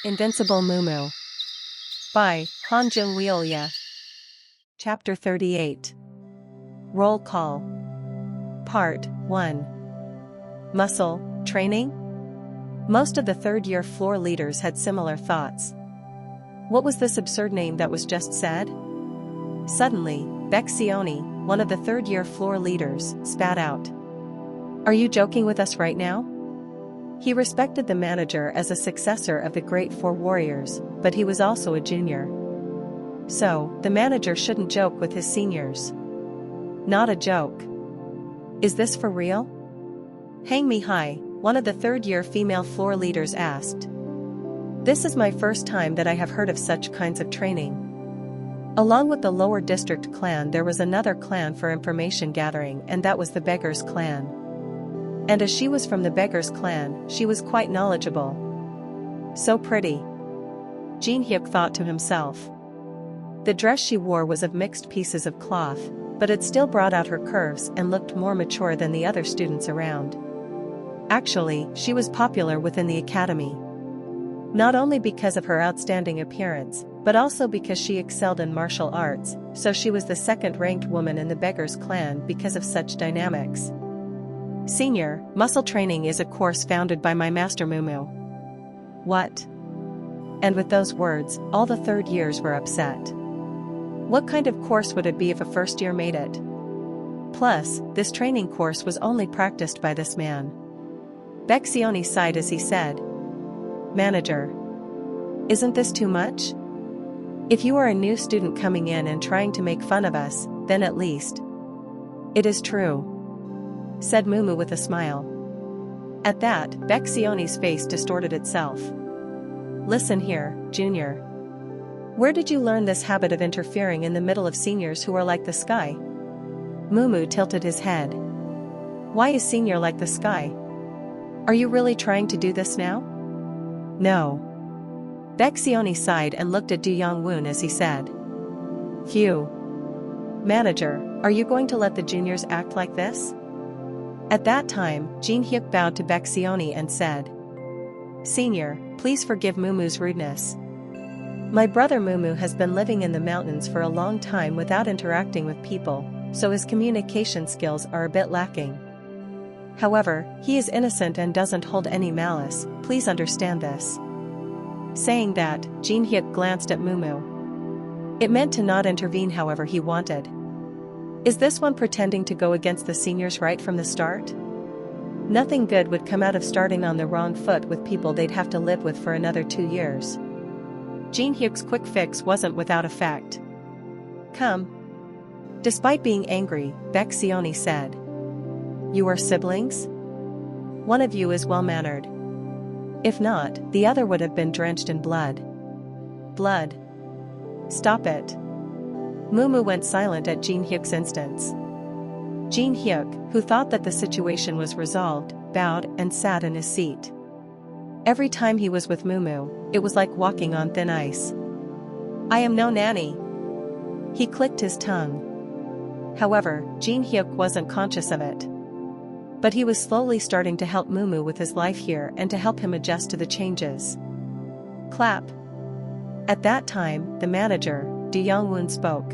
Invincible Mumu by Han Jung-Wheelia. Chapter 38. Roll Call. Part 1. Muscle training? Most of the third-year floor leaders had similar thoughts. What was this absurd name that was just said? Suddenly, Beccioni, one of the third-year floor leaders, spat out. Are you joking with us right now? He respected the manager as a successor of the Great Four Warriors, but he was also a junior. So, the manager shouldn't joke with his seniors. Not a joke. Is this for real? Hang me high, one of the third-year female floor leaders asked. This is my first time that I have heard of such kinds of training. Along with the lower district clan there was another clan for information gathering, and that was the Beggars clan. And as she was from the Beggars clan, she was quite knowledgeable. So pretty. Jin Hyuk thought to himself. The dress she wore was of mixed pieces of cloth, but it still brought out her curves and looked more mature than the other students around. Actually, she was popular within the academy. Not only because of her outstanding appearance, but also because she excelled in martial arts, so she was the second-ranked woman in the Beggars clan because of such dynamics. Senior, muscle training is a course founded by my master Mumu. What? And with those words, all the third years were upset. What kind of course would it be if a first year made it? Plus, this training course was only practiced by this man. Beccioni sighed as he said, Manager. Isn't this too much? If you are a new student coming in and trying to make fun of us, then at least. It is true, said Mumu with a smile. At that, Beccioni's face distorted itself. Listen here, Junior. Where did you learn this habit of interfering in the middle of seniors who are like the sky? Mumu tilted his head. Why is Senior like the sky? Are you really trying to do this now? No. Beccioni sighed and looked at Du Young-woon as he said. Phew. Manager, are you going to let the juniors act like this? At that time, Jin Hyuk bowed to Beccioni and said, Senior, please forgive Mumu's rudeness. My brother Mumu has been living in the mountains for a long time without interacting with people, so his communication skills are a bit lacking. However, he is innocent and doesn't hold any malice, please understand this. Saying that, Jin Hyuk glanced at Mumu. It meant to not intervene however he wanted. Is this one pretending to go against the seniors right from the start? Nothing good would come out of starting on the wrong foot with people they'd have to live with for another 2 years. Jin Hyuk's quick fix wasn't without effect. Come. Despite being angry, Beccioni said. You are siblings? One of you is well-mannered. If not, the other would have been drenched in blood. Blood. Stop it. Mumu went silent at Jin Hyuk's instance. Jin Hyuk, who thought that the situation was resolved, bowed and sat in his seat. Every time he was with Mumu, it was like walking on thin ice. I am no nanny. He clicked his tongue. However, Jin Hyuk wasn't conscious of it. But he was slowly starting to help Mumu with his life here and to help him adjust to the changes. Clap. At that time, the manager, Du Young-woon spoke.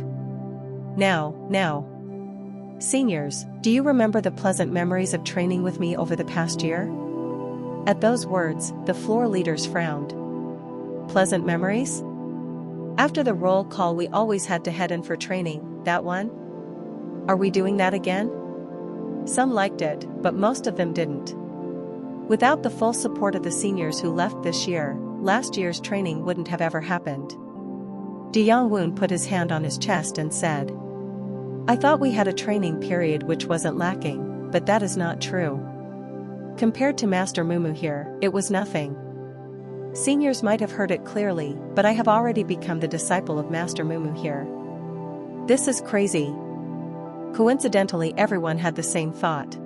Now. Seniors, do you remember the pleasant memories of training with me over the past year? At those words, the floor leaders frowned. Pleasant memories? After the roll call we always had to head in for training, that one? Are we doing that again? Some liked it, but most of them didn't. Without the full support of the seniors who left this year, last year's training wouldn't have ever happened. Du Young-woon put his hand on his chest and said, I thought we had a training period which wasn't lacking, but that is not true. Compared to Master Mumu here, it was nothing. Seniors might have heard it clearly, but I have already become the disciple of Master Mumu here. This is crazy. Coincidentally, everyone had the same thought.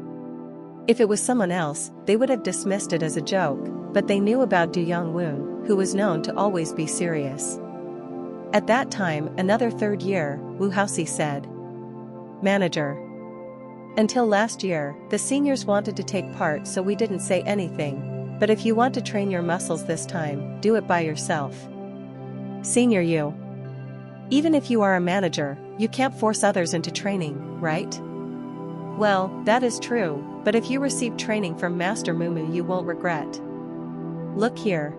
If it was someone else, they would have dismissed it as a joke, but they knew about Du Young-woon, who was known to always be serious. At that time, another third year, Wu Haosi said, Manager. Until last year, the seniors wanted to take part so we didn't say anything. But if you want to train your muscles this time, do it by yourself. Senior you. Even if you are a manager, you can't force others into training, right? Well, that is true, but if you receive training from Master Mumu you won't regret. Look here.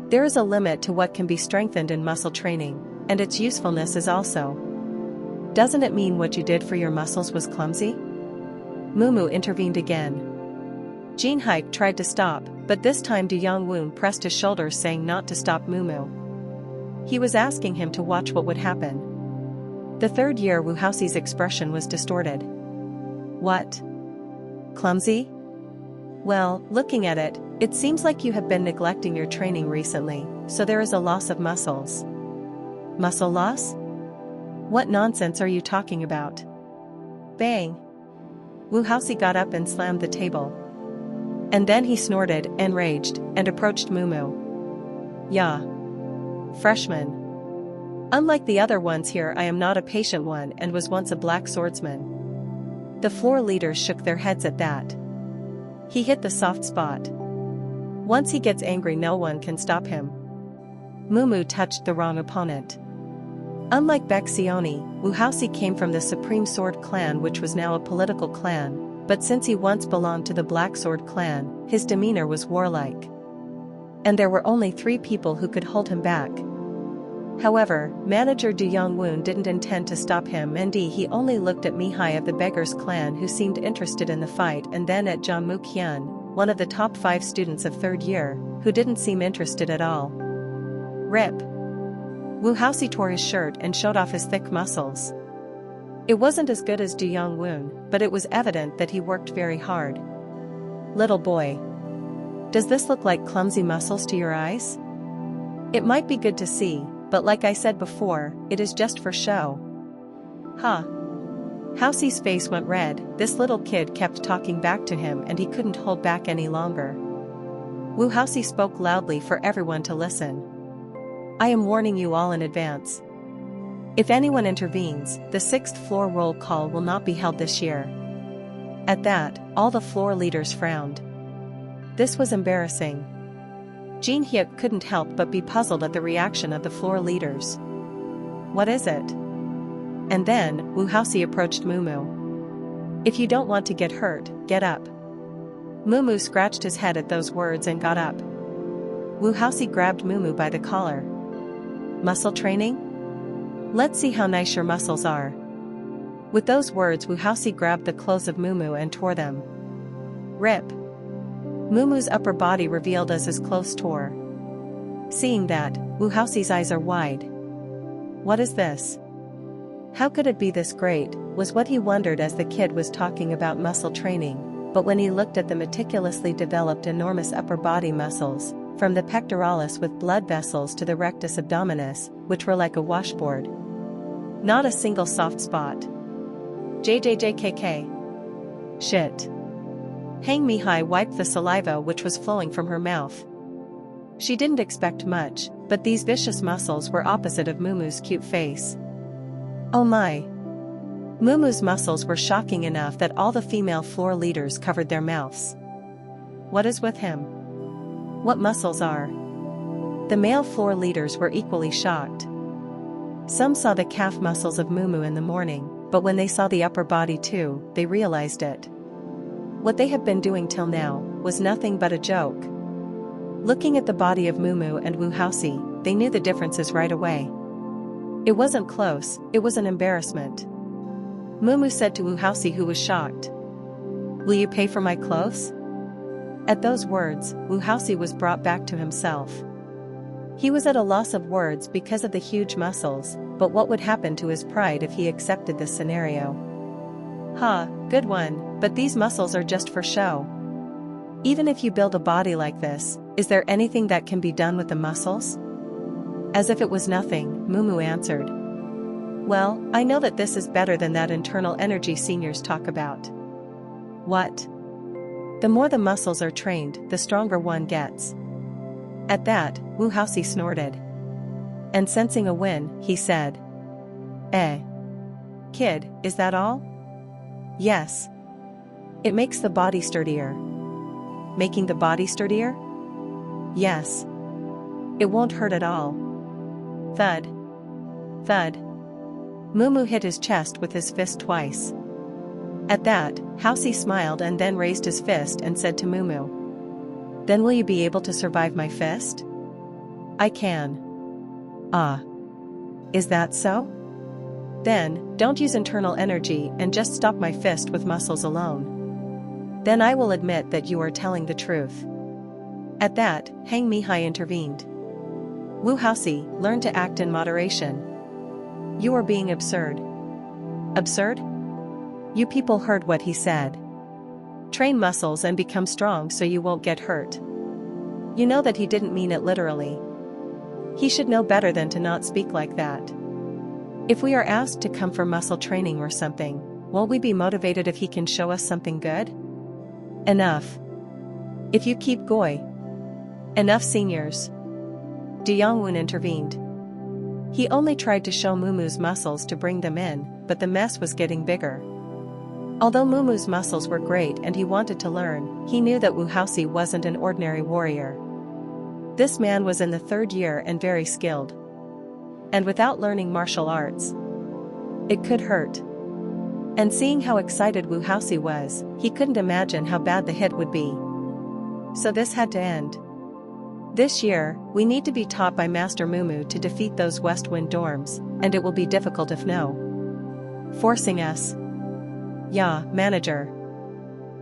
There is a limit to what can be strengthened in muscle training, and its usefulness is also. Doesn't it mean what you did for your muscles was clumsy? Mumu intervened again. Jin Haik tried to stop, but this time Du Yongwon pressed his shoulders saying not to stop Mumu. He was asking him to watch what would happen. The third year Wu Haoxi's expression was distorted. What? Clumsy? Well, looking at it, it seems like you have been neglecting your training recently, so there is a loss of muscles. Muscle loss? What nonsense are you talking about? Bang! Wu Haoxi got up and slammed the table. And then he snorted, enraged, and approached Mumu. Yeah. Freshman. Unlike the other ones here, I am not a patient one and was once a black swordsman. The floor leaders shook their heads at that. He hit the soft spot. Once he gets angry no one can stop him. Mumu touched the wrong opponent. Unlike Baxioni, Wu Haoxi came from the Supreme Sword clan, which was now a political clan, but since he once belonged to the Black Sword clan, his demeanor was warlike. And there were only 3 people who could hold him back. However, manager Du Yongwon didn't intend to stop him, and he only looked at Mihai of the Beggars clan, who seemed interested in the fight, and then at Zhang Muqian, one of the top 5 students of 3rd year, who didn't seem interested at all. Rip. Wu Haoxi tore his shirt and showed off his thick muscles. It wasn't as good as Du Yongwon, but it was evident that he worked very hard. Little boy. Does this look like clumsy muscles to your eyes? It might be good to see, but like I said before, it is just for show. Huh. Haoxi's face went red. This little kid kept talking back to him and he couldn't hold back any longer. Wu Haoxi spoke loudly for everyone to listen. I am warning you all in advance. If anyone intervenes, the 6th floor roll call will not be held this year. At that, all the floor leaders frowned. This was embarrassing. Jin Hyuk couldn't help but be puzzled at the reaction of the floor leaders. What is it? And then, Wu Haoxi approached Mumu. If you don't want to get hurt, get up. Mumu scratched his head at those words and got up. Wu Haoxi grabbed Mumu by the collar. Muscle training? Let's see how nice your muscles are. With those words Wu Haoxi grabbed the clothes of Mumu and tore them. Rip. Mumu's upper body revealed as his clothes tore. Seeing that, Wu Haoxi's eyes are wide. What is this? How could it be this great, was what he wondered as the kid was talking about muscle training, but when he looked at the meticulously developed enormous upper body muscles, from the pectoralis with blood vessels to the rectus abdominis, which were like a washboard. Not a single soft spot. JJJKK. Shit. Hang Mihai wiped the saliva which was flowing from her mouth. She didn't expect much, but these vicious muscles were opposite of Mumu's cute face. Oh my. Mumu's muscles were shocking enough that all the female floor leaders covered their mouths. What is with him? What muscles are? The male floor leaders were equally shocked. Some saw the calf muscles of Mumu in the morning, but when they saw the upper body too, they realized it. What they had been doing till now was nothing but a joke. Looking at the body of Mumu and Wu Haoxi, they knew the differences right away. It wasn't close, it was an embarrassment. Mumu said to Wu Haoxi, who was shocked. Will you pay for my clothes? At those words, Wu Haoxi was brought back to himself. He was at a loss of words because of the huge muscles, but what would happen to his pride if he accepted this scenario? Good one, but these muscles are just for show. Even if you build a body like this, is there anything that can be done with the muscles? As if it was nothing, Mumu answered. Well, I know that this is better than that internal energy seniors talk about. What? The more the muscles are trained, the stronger one gets. At that, Wu Haoxi snorted. And sensing a win, he said. Kid, is that all? Yes. It makes the body sturdier. making the body sturdier? Yes. It won't hurt at all. Thud. Thud. Mumu hit his chest with his fist twice. At that, Housey smiled and then raised his fist and said to Mumu, "Then will you be able to survive my fist?" "I can." "Ah. Is that so? Then, don't use internal energy and just stop my fist with muscles alone. Then I will admit that you are telling the truth." At that, Hang Mihai intervened. "Wu Housey, learn to act in moderation. You are being absurd." "Absurd?" "You people heard what he said. Train muscles and become strong so you won't get hurt. You know that he didn't mean it literally. He should know better than to not speak like that. If we are asked to come for muscle training or something, won't we be motivated if he can show us something good?" "Enough. If you keep going." "Enough, seniors." De Yongwon intervened. He only tried to show Mumu's muscles to bring them in, but the mess was getting bigger. Although Mumu's muscles were great and he wanted to learn, he knew that Wu Housey wasn't an ordinary warrior. This man was in the 3rd year and very skilled. And without learning martial arts, it could hurt. And seeing how excited Wu Housey was, he couldn't imagine how bad the hit would be. So this had to end. This year, we need to be taught by Master Mumu to defeat those West Wind dorms, and it will be difficult if no. Forcing us. Yeah, manager.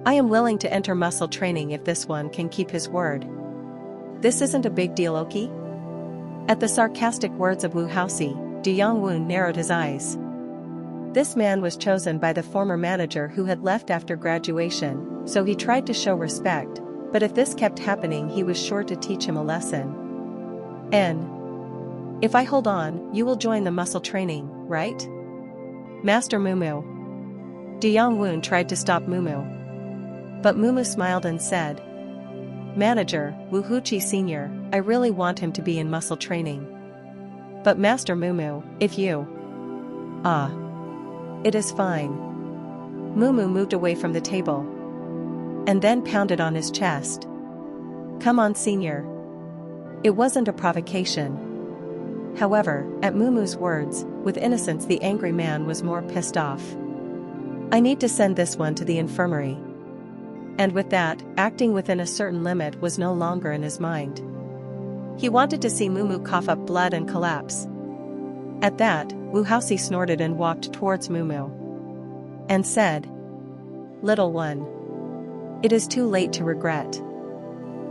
I am willing to enter muscle training if this one can keep his word. This isn't a big deal, okay? At the sarcastic words of Wu Housey, De Yongwon narrowed his eyes. This man was chosen by the former manager who had left after graduation, so he tried to show respect, but if this kept happening he was sure to teach him a lesson. "And if I hold on, you will join the muscle training, right? Master Mumu." De Yongwon tried to stop Mumu. But Mumu smiled and said, "Manager, Wu Huchi Sr., I really want him to be in muscle training. But Master Mumu, if you..." "Ah. It is fine." Mumu moved away from the table. And then pounded on his chest. "Come on, Senior." It wasn't a provocation. However, at Mumu's words, with innocence the angry man was more pissed off. "I need to send this one to the infirmary." And with that, acting within a certain limit was no longer in his mind. He wanted to see Mumu cough up blood and collapse. At that, Wu Housey snorted and walked towards Mumu. And said, "Little one. It is too late to regret.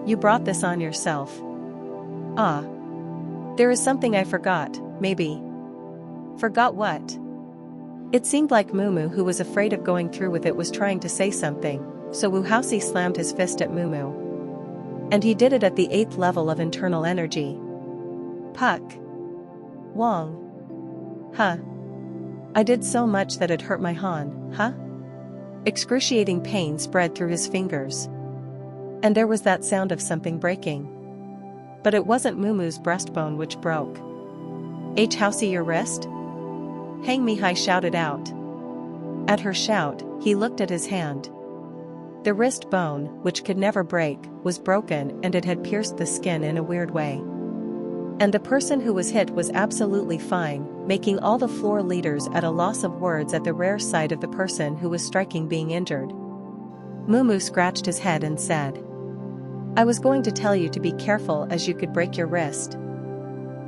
You brought this on yourself." "Ah. There is something I forgot, maybe." "Forgot what?" It seemed like Mumu, who was afraid of going through with it, was trying to say something, so Wu Housey slammed his fist at Mumu. And he did it at the 8th level of internal energy. Puck. Wong. Huh. I did so much that it hurt my Han, huh? Excruciating pain spread through his fingers. And there was that sound of something breaking. But it wasn't Mumu's breastbone which broke. "H. Housey, your wrist?" Hang Mihai shouted out. At her shout, he looked at his hand. The wrist bone, which could never break, was broken and it had pierced the skin in a weird way. And the person who was hit was absolutely fine, making all the floor leaders at a loss of words at the rare sight of the person who was striking being injured. Mumu scratched his head and said, "I was going to tell you to be careful as you could break your wrist."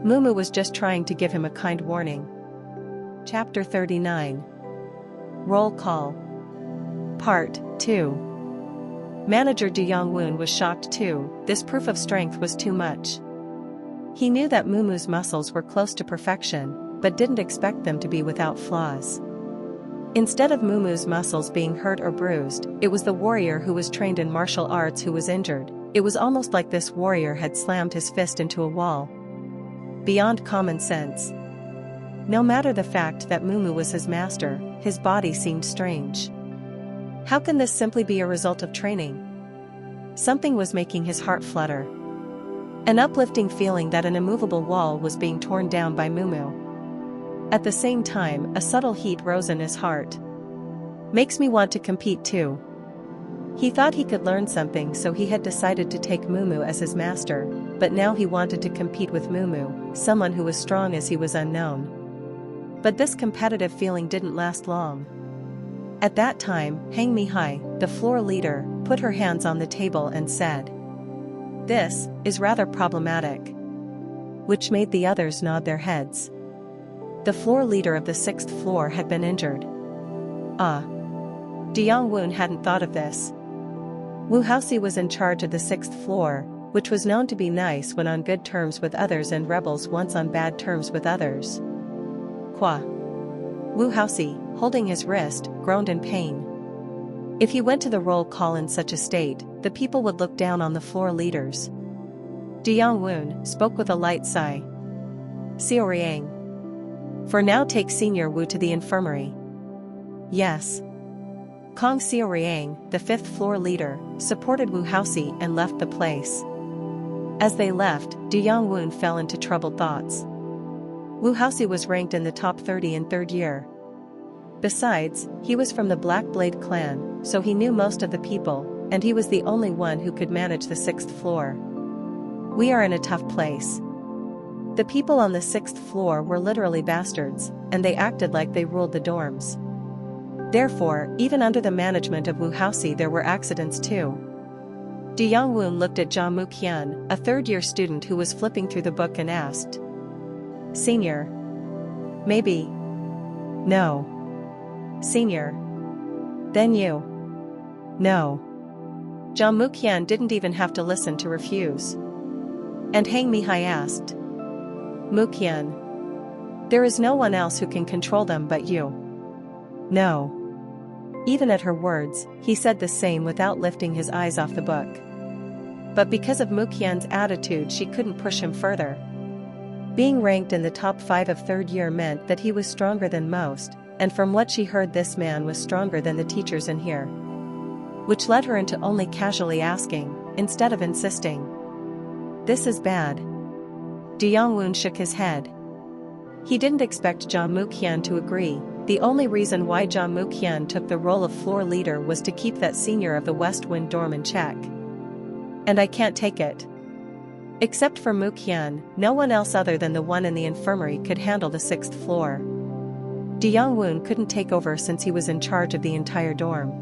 Mumu was just trying to give him a kind warning. Chapter 39. Roll Call. Part 2. Manager De Yongwon was shocked too. This proof of strength was too much. He knew that Mumu's muscles were close to perfection, but didn't expect them to be without flaws. Instead of Mumu's muscles being hurt or bruised, it was the warrior who was trained in martial arts who was injured. It was almost like this warrior had slammed his fist into a wall. Beyond common sense. No matter the fact that Mumu was his master, his body seemed strange. How can this simply be a result of training? Something was making his heart flutter. An uplifting feeling that an immovable wall was being torn down by Mumu. At the same time, a subtle heat rose in his heart. Makes me want to compete too. He thought he could learn something, so he had decided to take Mumu as his master, but now he wanted to compete with Mumu, someone who was strong as he was unknown. But this competitive feeling didn't last long. At that time, Hang Mi-hai, the floor leader, put her hands on the table and said, "This is rather problematic." Which made the others nod their heads. The floor leader of the 6th floor had been injured. Diyang-woon hadn't thought of this. Wu Haosi was in charge of the 6th floor, which was known to be nice when on good terms with others and rebels once on bad terms with others. Qua. Wu Haosi, holding his wrist, groaned in pain. If he went to the roll call in such a state, the people would look down on the floor leaders. Diyang-woon spoke with a light sigh. "Xiaoriang. For now, take Senior Wu to the infirmary." "Yes." Kong Xiaoriang, the 5th floor leader, supported Wu Haosi and left the place. As they left, Diyang-woon fell into troubled thoughts. Wu Haosi was ranked in the top 30 in 3rd year. Besides, he was from the Black Blade clan, so he knew most of the people, and he was the only one who could manage the 6th floor. We are in a tough place. The people on the 6th floor were literally bastards, and they acted like they ruled the dorms. Therefore, even under the management of Wu Haosi there were accidents too. Diyang-woon looked at Jia Mu-kyun, a 3rd-year student who was flipping through the book, and asked, "Senior. Maybe. No. Senior. Then you. No." Jia Mu-kyun didn't even have to listen to refuse. And Hang Mi-hai asked, "Mu-kyun. There is no one else who can control them but you." "No." Even at her words, he said the same without lifting his eyes off the book. But because of Mu-kyun's attitude, she couldn't push him further. Being ranked in the top 5 of 3rd year meant that he was stronger than most, and from what she heard, this man was stronger than the teachers in here. Which led her into only casually asking, instead of insisting. "This is bad." Diyang-woon shook his head. He didn't expect Jia Mu-kyun to agree. The only reason why Jia Mu-kyun took the role of floor leader was to keep that senior of the West Wind dorm in check. "And I can't take it." Except for Mu-kyun, no one else other than the one in the infirmary could handle the 6th floor. Diyang-woon couldn't take over since he was in charge of the entire dorm.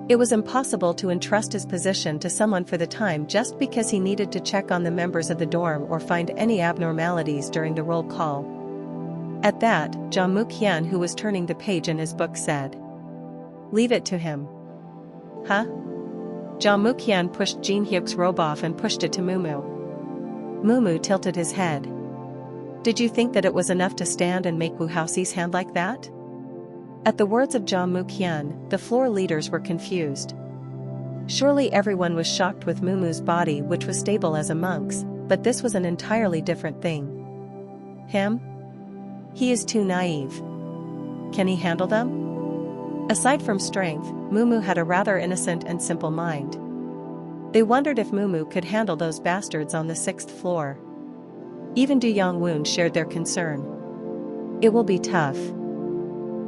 It was impossible to entrust his position to someone for the time just because he needed to check on the members of the dorm or find any abnormalities during the roll call. At that, Jia Mu-kyun, who was turning the page in his book, said, "Leave it to him." "Huh?" Jia Mu-kyun pushed Jin Hyuk's robe off and pushed it to Mumu. Mumu tilted his head. "Did you think that it was enough to stand and make Wu Haosi's hand like that?" At the words of Jia Mu-kyun, the floor leaders were confused. Surely everyone was shocked with Mumu's body, which was stable as a monk's, but this was an entirely different thing. Him? He is too naive. Can he handle them? Aside from strength, Mumu had a rather innocent and simple mind. They wondered if Mumu could handle those bastards on the 6th floor. Even Diyang-woon shared their concern. It will be tough.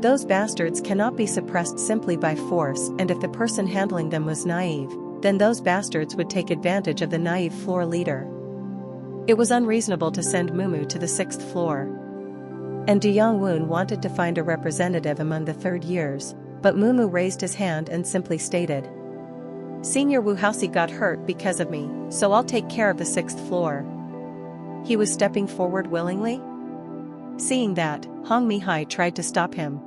Those bastards cannot be suppressed simply by force, and if the person handling them was naive, then those bastards would take advantage of the naive floor leader. It was unreasonable to send Mumu to the 6th floor. And Diyang-woon wanted to find a representative among the 3rd years, but Mumu raised his hand and simply stated, "Senior Wu Haosi got hurt because of me, so I'll take care of the 6th floor." He was stepping forward willingly. Seeing that, Hang Mi-hai tried to stop him.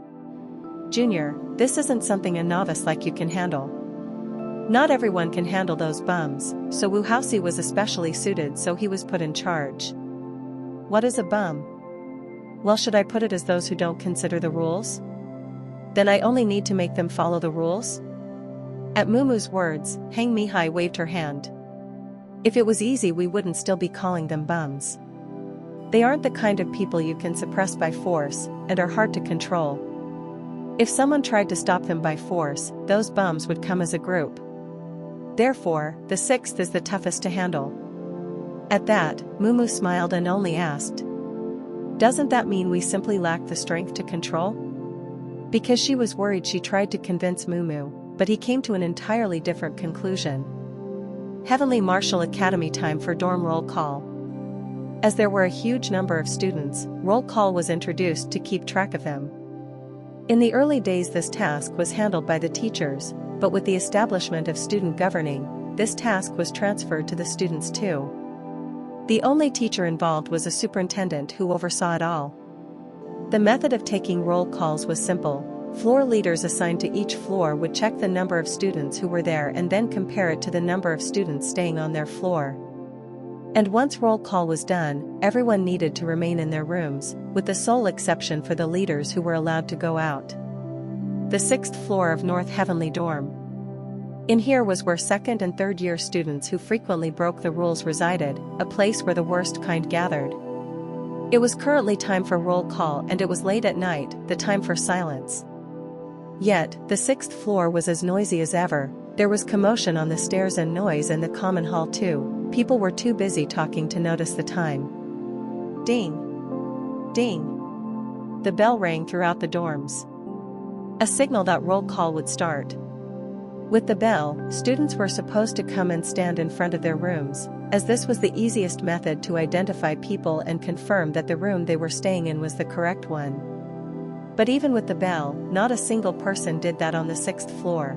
"Junior, this isn't something a novice like you can handle. Not everyone can handle those bums, so Wu Haosi was especially suited, so he was put in charge." "What is a bum?" "Well, should I put it as those who don't consider the rules? Then I only need to make them follow the rules?" At Mumu's words, Hang Mi-hai waved her hand. "If it was easy, we wouldn't still be calling them bums. They aren't the kind of people you can suppress by force, and are hard to control. If someone tried to stop them by force, those bums would come as a group. Therefore, the 6th is the toughest to handle." At that, Mumu smiled and only asked, "Doesn't that mean we simply lack the strength to control?" Because she was worried, she tried to convince Mumu, but he came to an entirely different conclusion. Heavenly Marshall Academy, time for dorm roll call. As there were a huge number of students, roll call was introduced to keep track of them. In the early days this task was handled by the teachers, but with the establishment of student governing, this task was transferred to the students too. The only teacher involved was a superintendent who oversaw it all. The method of taking roll calls was simple. Floor leaders assigned to each floor would check the number of students who were there and then compare it to the number of students staying on their floor. And once roll call was done, everyone needed to remain in their rooms, with the sole exception for the leaders who were allowed to go out. The 6th floor of North Heavenly Dorm. In here was where 2nd and 3rd year students who frequently broke the rules resided, a place where the worst kind gathered. It was currently time for roll call and it was late at night, the time for silence. Yet, the 6th floor was as noisy as ever. There was commotion on the stairs and noise in the common hall too. People were too busy talking to notice the time. Ding! Ding! The bell rang throughout the dorms. A signal that roll call would start. With the bell, students were supposed to come and stand in front of their rooms, as this was the easiest method to identify people and confirm that the room they were staying in was the correct one. But even with the bell, not a single person did that on the 6th floor.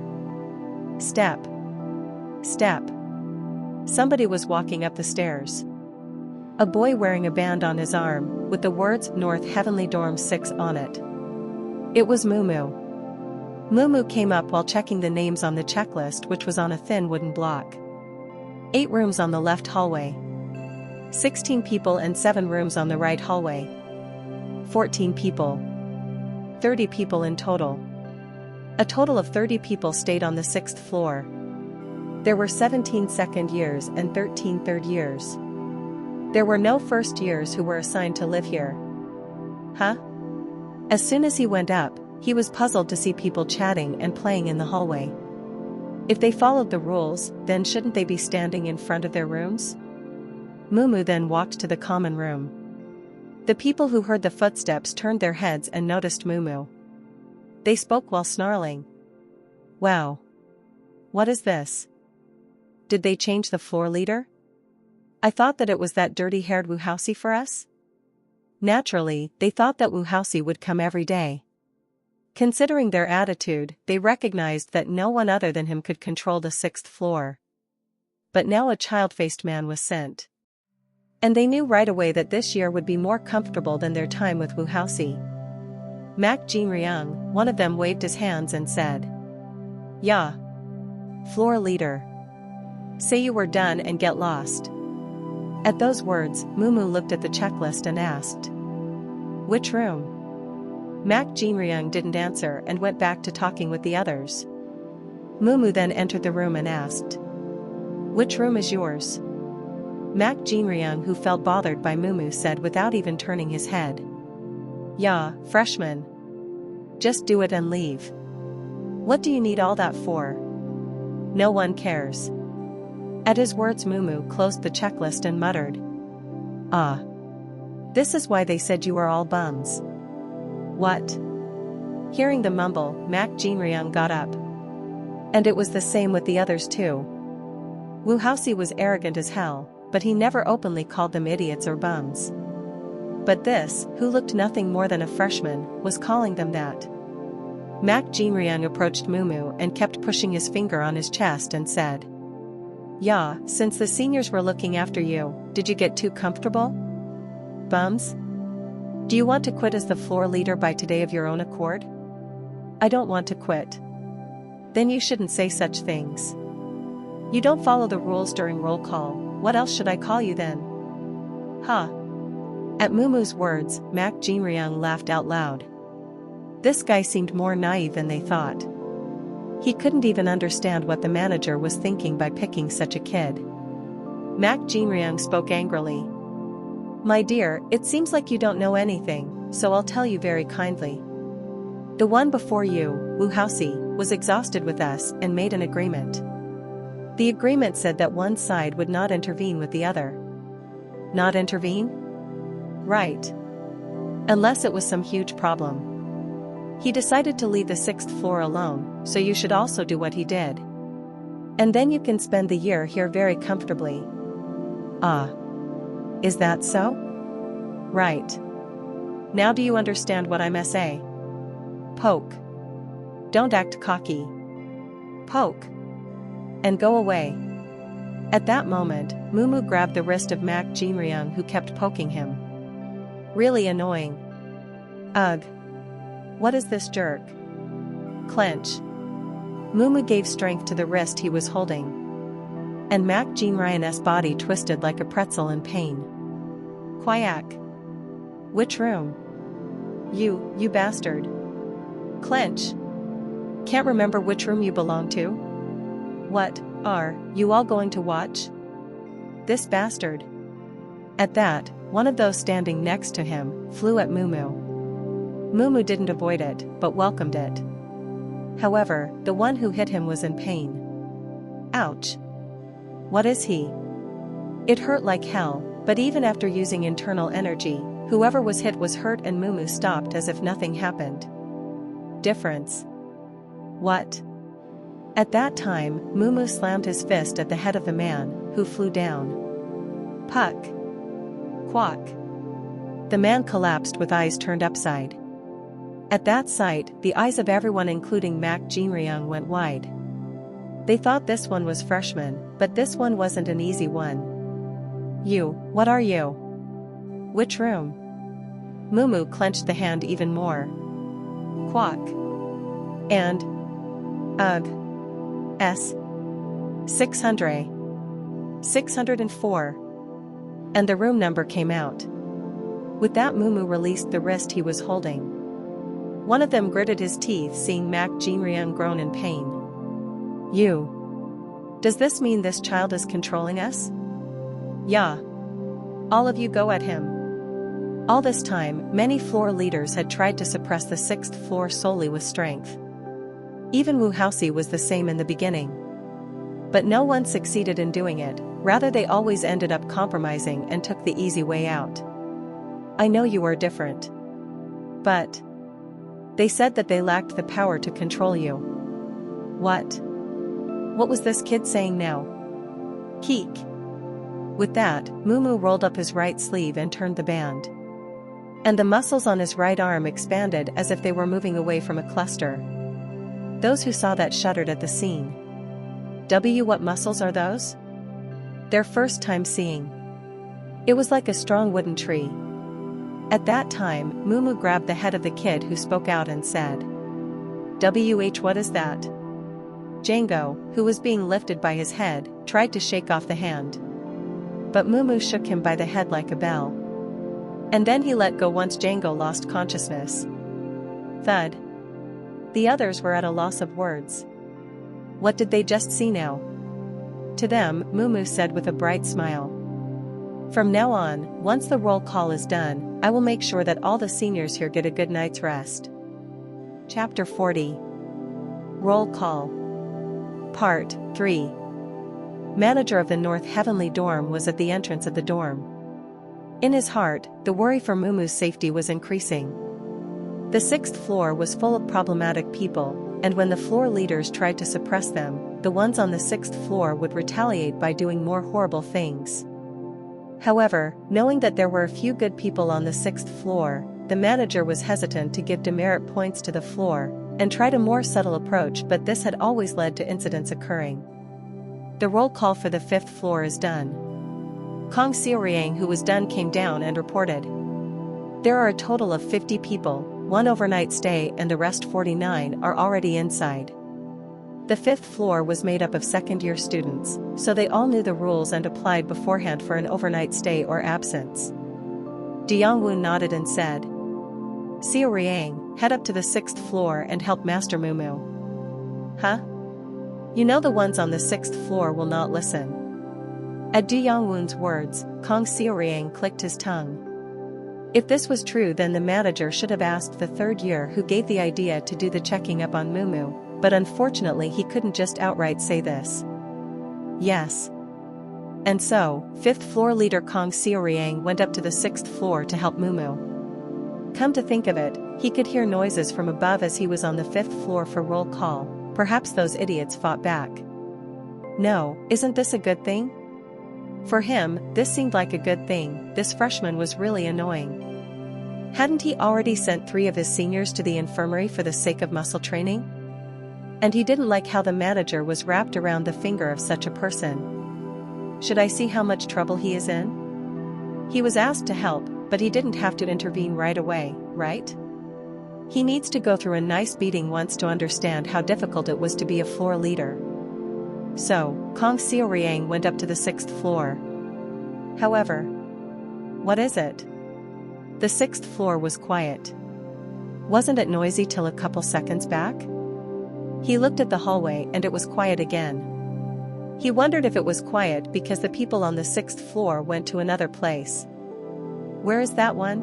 Step. Step. Somebody was walking up the stairs. A boy wearing a band on his arm, with the words North Heavenly Dorm 6 on it. It was Mumu. Mumu came up while checking the names on the checklist, which was on a thin wooden block. 8 rooms on the left hallway. 16 people and 7 rooms on the right hallway. 14 people. 30 people in total. A total of 30 people stayed on the 6th floor. There were 17 second years and 13 third years. There were no first years who were assigned to live here. Huh? As soon as he went up, he was puzzled to see people chatting and playing in the hallway. If they followed the rules, then shouldn't they be standing in front of their rooms? Mumu then walked to the common room. The people who heard the footsteps turned their heads and noticed Mumu. They spoke while snarling. Wow. What is this? Did they change the floor leader? I thought that it was that dirty-haired Wuhausi for us? Naturally, they thought that Wuhausi would come every day. Considering their attitude, they recognized that no one other than him could control the 6th floor. But now a child-faced man was sent. And they knew right away that this year would be more comfortable than their time with Wuhausi. Mak Jinryung, one of them, waved his hands and said, "Yeah. Floor leader. Say you were done and get lost." At those words, Mumu looked at the checklist and asked, "Which room?" Mak Jinryung didn't answer and went back to talking with the others. Mumu then entered the room and asked, "Which room is yours?" Mak Jinryung, who felt bothered by Mumu, said without even turning his head, "Yeah, freshman. Just do it and leave. What do you need all that for? No one cares." At his words, Mumu closed the checklist and muttered, "Ah. This is why they said you are all bums." "What?" Hearing the mumble, Mak Jinryung got up. And it was the same with the others too. Wuhausi was arrogant as hell, but he never openly called them idiots or bums. But this, who looked nothing more than a freshman, was calling them that. Mak Jinryung approached Mumu and kept pushing his finger on his chest and said, "Yeah, since the seniors were looking after you, did you get too comfortable? Bums? Do you want to quit as the floor leader by today of your own accord?" "I don't want to quit." "Then you shouldn't say such things. You don't follow the rules during roll call. What else should I call you then?" "Huh." At Mumu's words, Mak Jinryung laughed out loud. This guy seemed more naive than they thought. He couldn't even understand what the manager was thinking by picking such a kid. Mak Jinryung spoke angrily. "My dear, it seems like you don't know anything, so I'll tell you very kindly. The one before you, Wuhausi, was exhausted with us and made an agreement. The agreement said that one side would not intervene with the other." "Not intervene?" "Right. Unless it was some huge problem." He decided to leave the 6th floor alone, so you should also do what he did. And then you can spend the year here very comfortably. Ah. Is that so? Right. Now do you understand what I must say? Poke. Don't act cocky. Poke. And go away. At that moment, Mumu grabbed the wrist of Mak Jinryung, who kept poking him. Really annoying. Ugh. What is this jerk? Clench. Mumu gave strength to the wrist he was holding. And Mak Jinryung's body twisted like a pretzel in pain. Quack. Which room? You bastard. Clench. Can't remember which room you belong to? What, are you all going to watch? This bastard. At that, one of those standing next to him flew at Mumu. Mumu didn't avoid it, but welcomed it. However, the one who hit him was in pain. Ouch. What is he? It hurt like hell, but even after using internal energy, whoever was hit was hurt and Mumu stopped as if nothing happened. Difference. What? At that time, Mumu slammed his fist at the head of the man, who flew down. Puck. Quack. The man collapsed with eyes turned upside. At that sight, the eyes of everyone including Mak Jinryung went wide. They thought this one was freshman, but this one wasn't an easy one. You, what are you? Which room? Mumu clenched the hand even more. Quack. And. Ugh. S. 600. 604. And the room number came out. With that, Mumu released the wrist he was holding. One of them gritted his teeth seeing Mak Jinryung groan in pain. You. Does this mean this child is controlling us? Yeah. All of you go at him. All this time, many floor leaders had tried to suppress the 6th floor solely with strength. Even Wu Haoxi was the same in the beginning. But no one succeeded in doing it, rather they always ended up compromising and took the easy way out. I know you are different. But they said that they lacked the power to control you. What? What was this kid saying now? Keek. With that, Mumu rolled up his right sleeve and turned the band. And the muscles on his right arm expanded as if they were moving away from a cluster. Those who saw that shuddered at the scene. What muscles are those? Their first time seeing. It was like a strong wooden tree. At that time, Mumu grabbed the head of the kid who spoke out and said, what is that? Django, who was being lifted by his head, tried to shake off the hand. But Mumu shook him by the head like a bell. And then he let go once Django lost consciousness. Thud. The others were at a loss of words. What did they just see now? To them, Mumu said with a bright smile. From now on, once the roll call is done, I will make sure that all the seniors here get a good night's rest. Chapter 40. Roll Call. Part 3. Manager of the North Heavenly Dorm was at the entrance of the dorm. In his heart, the worry for Mumu's safety was increasing. The 6th floor was full of problematic people, and when the floor leaders tried to suppress them, the ones on the 6th floor would retaliate by doing more horrible things. However, knowing that there were a few good people on the 6th floor, the manager was hesitant to give demerit points to the floor, and tried a more subtle approach, but this had always led to incidents occurring. The roll call for the 5th floor is done. Kong Xiaoriang, who was done, came down and reported. There are a total of 50 people, 1 overnight stay, and the rest 49 are already inside. The 5th floor was made up of second-year students, so they all knew the rules and applied beforehand for an overnight stay or absence. Diangwun nodded and said, Xiaoriang, head up to the 6th floor and help Master Mumu. Huh? You know the ones on the 6th floor will not listen. At Diangwun's words, Kong Xiaoriang clicked his tongue. If this was true, then the manager should have asked the 3rd year who gave the idea to do the checking up on Mumu, but unfortunately he couldn't just outright say this. Yes. And so, 5th floor leader Kong Xiaoriang went up to the 6th floor to help Mumu. Come to think of it, he could hear noises from above as he was on the 5th floor for roll call. Perhaps those idiots fought back. No, isn't this a good thing? For him, this seemed like a good thing. This freshman was really annoying. Hadn't he already sent 3 of his seniors to the infirmary for the sake of muscle training? And he didn't like how the manager was wrapped around the finger of such a person. Should I see how much trouble he is in? He was asked to help, but he didn't have to intervene right away, right? He needs to go through a nice beating once to understand how difficult it was to be a floor leader. So, Kong Xiaoriang went up to the 6th floor. However, what is it? The 6th floor was quiet. Wasn't it noisy till a couple seconds back? He looked at the hallway and it was quiet again. He wondered if it was quiet because the people on the 6th floor went to another place. Where is that one?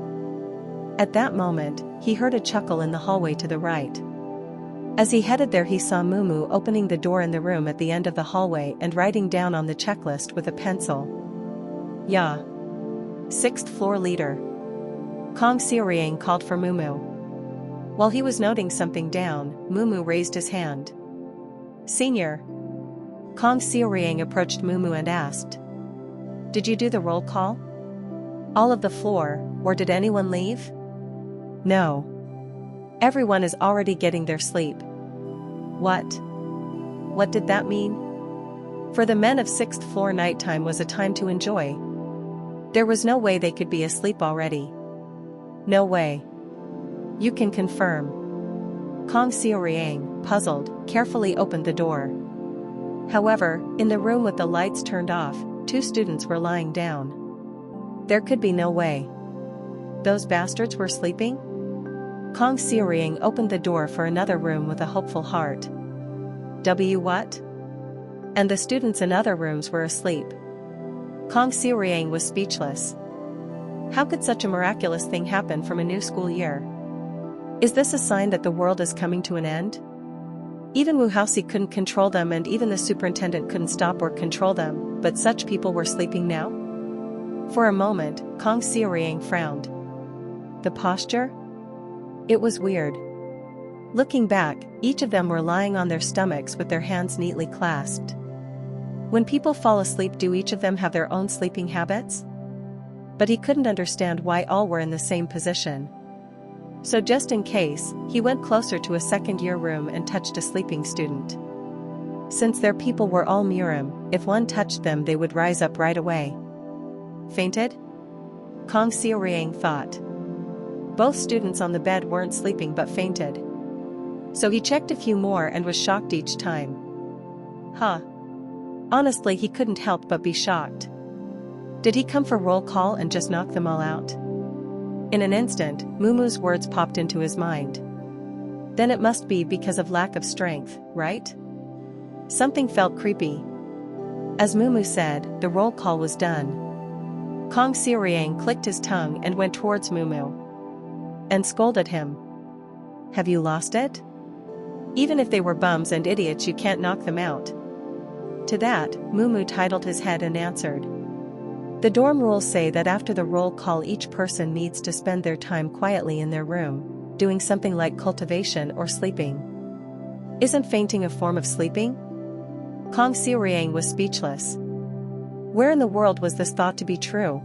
At that moment, he heard a chuckle in the hallway to the right. As he headed there, he saw Mumu opening the door in the room at the end of the hallway and writing down on the checklist with a pencil. Yeah. 6th floor leader. Kong Xiaoriang called for Mumu. While he was noting something down, Mumu raised his hand. Senior. Kong Xiaoriang approached Mumu and asked. Did you do the roll call? All of the floor, or did anyone leave? No. Everyone is already getting their sleep. What? What did that mean? For the men of 6th floor, nighttime was a time to enjoy. There was no way they could be asleep already. No way. You can confirm. Kong Xiaoriang, puzzled, carefully opened the door. However, in the room with the lights turned off, 2 students were lying down. There could be no way. Those bastards were sleeping? Kong Xiaoriang opened the door for another room with a hopeful heart. What? And the students in other rooms were asleep. Kong Xiaoriang was speechless. How could such a miraculous thing happen from a new school year? Is this a sign that the world is coming to an end? Even Wu Haoxi couldn't control them and even the superintendent couldn't stop or control them, but such people were sleeping now? For a moment, Kong Xiaoriang frowned. The posture? It was weird. Looking back, each of them were lying on their stomachs with their hands neatly clasped. When people fall asleep, do each of them have their own sleeping habits? But he couldn't understand why all were in the same position. So just in case, he went closer to a second-year room and touched a sleeping student. Since their people were all Murim, if one touched them they would rise up right away. Fainted? Kong Xiaoriang thought. Both students on the bed weren't sleeping but fainted. So he checked a few more and was shocked each time. Huh. Honestly, he couldn't help but be shocked. Did he come for roll call and just knock them all out? In an instant, Mumu's words popped into his mind. Then it must be because of lack of strength, right? Something felt creepy. As Mumu said, the roll call was done. Kong Xiaoriang clicked his tongue and went towards Mumu. And scolded him. Have you lost it? Even if they were bums and idiots, you can't knock them out. To that, Mumu titled his head and answered. The dorm rules say that after the roll call each person needs to spend their time quietly in their room, doing something like cultivation or sleeping. Isn't fainting a form of sleeping? Kong Xiaoriang was speechless. Where in the world was this thought to be true?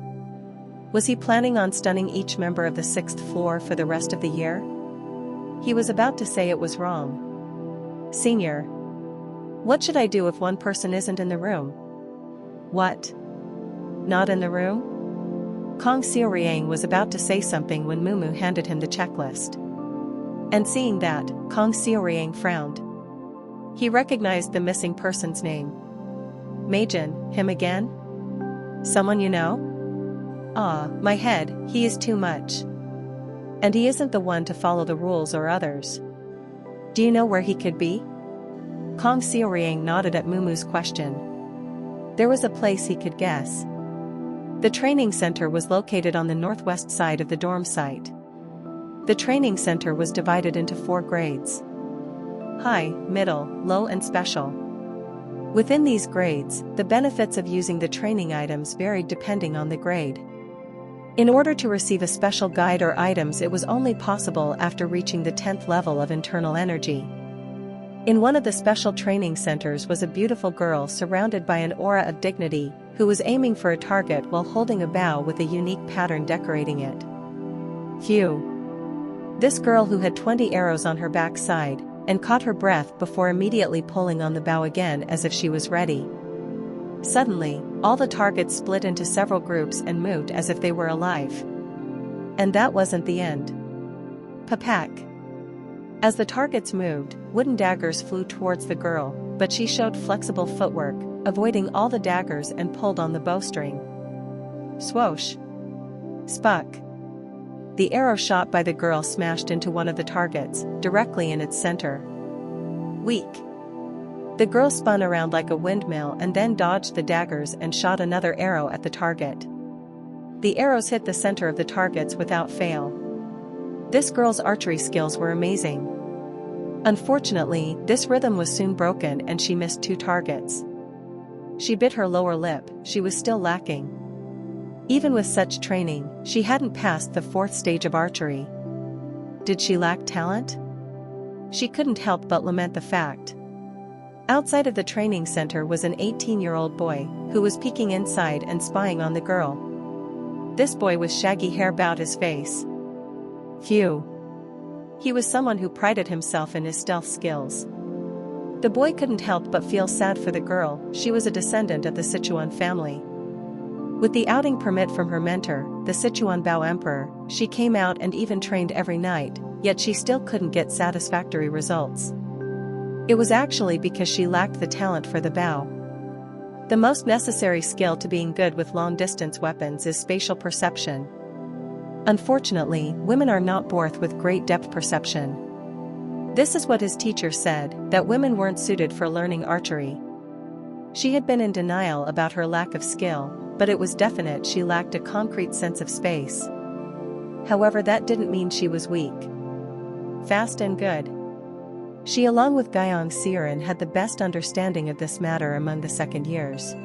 Was he planning on stunning each member of the 6th floor for the rest of the year? He was about to say it was wrong. Senior. What should I do if one person isn't in the room? What? Not in the room? Kong Xiaoriang was about to say something when Mumu handed him the checklist. And seeing that, Kong Xiaoriang frowned. He recognized the missing person's name. Meijin, him again? Someone you know? Ah, my head, he is too much. And he isn't the one to follow the rules or others. Do you know where he could be? Kong Xiaoriang nodded at Mumu's question. There was a place he could guess. The training center was located on the northwest side of the dorm site. The training center was divided into 4 grades. High, middle, low and special. Within these grades, the benefits of using the training items varied depending on the grade. In order to receive a special guide or items, it was only possible after reaching the 10th level of internal energy. In one of the special training centers was a beautiful girl surrounded by an aura of dignity, who was aiming for a target while holding a bow with a unique pattern decorating it. Phew! This girl, who had 20 arrows on her backside, and caught her breath before immediately pulling on the bow again as if she was ready. Suddenly, all the targets split into several groups and moved as if they were alive. And that wasn't the end. Papak. As the targets moved, wooden daggers flew towards the girl, but she showed flexible footwork, avoiding all the daggers and pulled on the bowstring. Swoosh! Spuck! The arrow shot by the girl smashed into one of the targets, directly in its center. Weak! The girl spun around like a windmill and then dodged the daggers and shot another arrow at the target. The arrows hit the center of the targets without fail. This girl's archery skills were amazing. Unfortunately, this rhythm was soon broken and she missed 2 targets. She bit her lower lip. She was still lacking. Even with such training, she hadn't passed the 4th stage of archery. Did she lack talent? She couldn't help but lament the fact. Outside of the training center was an 18-year-old boy, who was peeking inside and spying on the girl. This boy with shaggy hair bowed his face. Phew! He was someone who prided himself in his stealth skills. The boy couldn't help but feel sad for the girl. She was a descendant of the Sichuan family. With the outing permit from her mentor, the Sichuan Bao Emperor, she came out and even trained every night, yet she still couldn't get satisfactory results. It was actually because she lacked the talent for the bow. The most necessary skill to being good with long-distance weapons is spatial perception. Unfortunately, women are not born with great depth perception. This is what his teacher said, that women weren't suited for learning archery. She had been in denial about her lack of skill, but it was definite she lacked a concrete sense of space. However, that didn't mean she was weak. Fast and good. She, along with Guyong Siren, had the best understanding of this matter among the second years.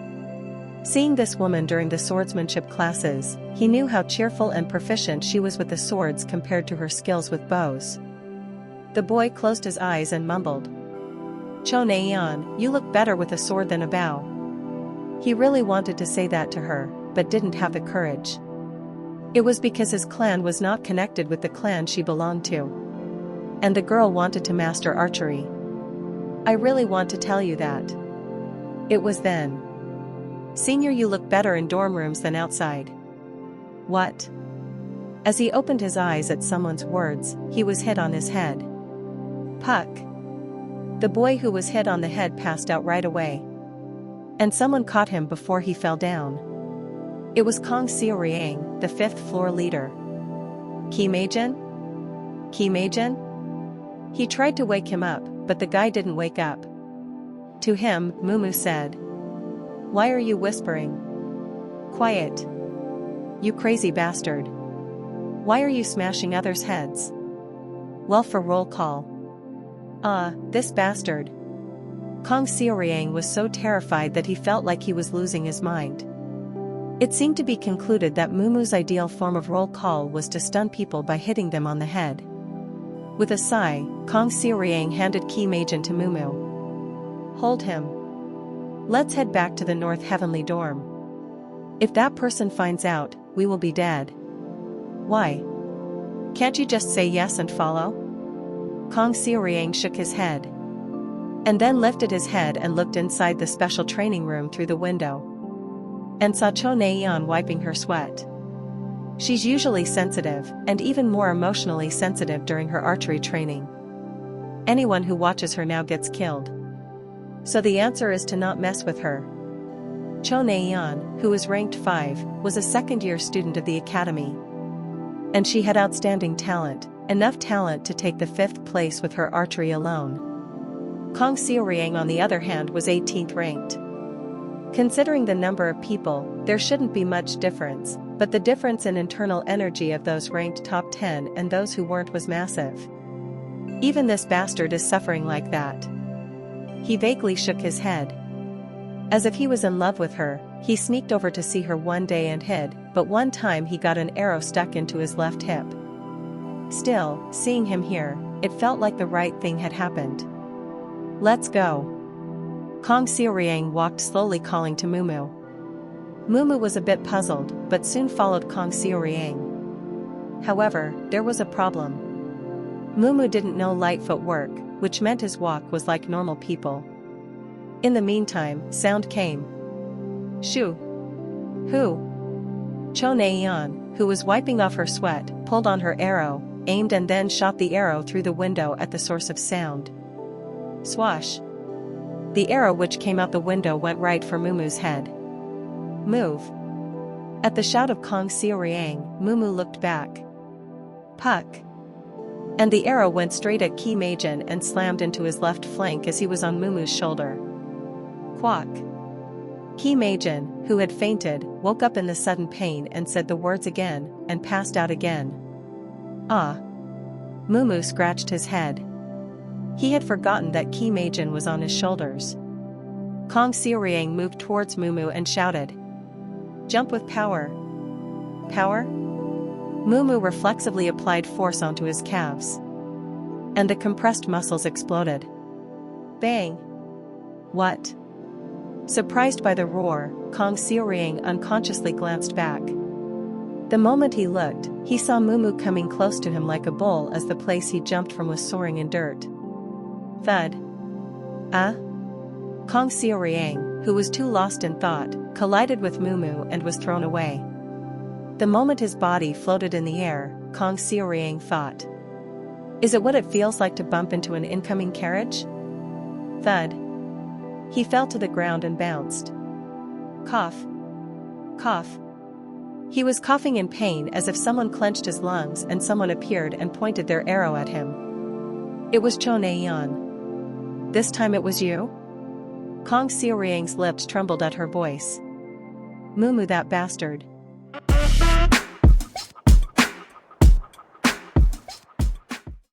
Seeing this woman during the swordsmanship classes, he knew how cheerful and proficient she was with the swords compared to her skills with bows. The boy closed his eyes and mumbled, "Cho Neian, you look better with a sword than a bow." He really wanted to say that to her, but didn't have the courage. It was because his clan was not connected with the clan she belonged to. And the girl wanted to master archery. "I really want to tell you that." It was then. "Senior, you look better in dorm rooms than outside." What? As he opened his eyes at someone's words, he was hit on his head. Puck. The boy who was hit on the head passed out right away. And someone caught him before he fell down. It was Kong Xiaoriang, the 5th floor leader. "Ki Meijin? Ki Meijin?" He tried to wake him up, but the guy didn't wake up. To him, Mumu said, "Why are you whispering? Quiet. You crazy bastard. Why are you smashing others' heads?" "Well, for roll call." This bastard." Kong Xiaoriang was so terrified that he felt like he was losing his mind. It seemed to be concluded that Mumu's ideal form of roll call was to stun people by hitting them on the head. With a sigh, Kong Xiaoriang handed Ki Meijin to Mumu. "Hold him. Let's head back to the North Heavenly Dorm. If that person finds out, we will be dead." "Why? Can't you just say yes and follow?" Kong Xiaoriang shook his head. And then lifted his head and looked inside the special training room through the window. And saw Cho Neian wiping her sweat. She's usually sensitive, and even more emotionally sensitive during her archery training. Anyone who watches her now gets killed. So the answer is to not mess with her. Cho Neian, who was ranked 5, was a second-year student of the academy. And she had outstanding talent, enough talent to take the 5th place with her archery alone. Kong Xiaoriang, on the other hand, was 18th ranked. Considering the number of people, there shouldn't be much difference, but the difference in internal energy of those ranked top 10 and those who weren't was massive. Even this bastard is suffering like that. He vaguely shook his head. As if he was in love with her, he sneaked over to see her one day and hid, but one time he got an arrow stuck into his left hip. Still, seeing him here, it felt like the right thing had happened. "Let's go." Kong Xiaoriang walked slowly, calling to Mumu. Mumu was a bit puzzled, but soon followed Kong Xiaoriang. However, there was a problem. Mumu didn't know light footwork, which meant his walk was like normal people. In the meantime, sound came. Shoo! Who? Cho Neian, who was wiping off her sweat, pulled on her arrow, aimed and then shot the arrow through the window at the source of sound. Swash! The arrow which came out the window went right for Mumu's head. Move! At the shout of Kong Xiaoriang, Mumu looked back. Puck! And the arrow went straight at Qi Meijin and slammed into his left flank as he was on Mumu's shoulder. Quack! Qi Meijin, who had fainted, woke up in the sudden pain and said the words again, and passed out again. Ah! Mumu scratched his head. He had forgotten that Qi Meijin was on his shoulders. Kong Xiaoriang moved towards Mumu and shouted. Jump with power. Power? Mumu reflexively applied force onto his calves. And the compressed muscles exploded. Bang! What? Surprised by the roar, Kong Xiaoriang unconsciously glanced back. The moment he looked, he saw Mumu coming close to him like a bull as the place he jumped from was soaring in dirt. Thud. Kong Xiaoriang, who was too lost in thought, collided with Mumu and was thrown away. The moment his body floated in the air, Kong Xiaoriang thought. Is it what it feels like to bump into an incoming carriage? Thud. He fell to the ground and bounced. Cough. Cough. He was coughing in pain as if someone clenched his lungs and someone appeared and pointed their arrow at him. It was Cho Neian. This time it was you? Kong Xiaoriang's lips trembled at her voice. Mumu, that bastard.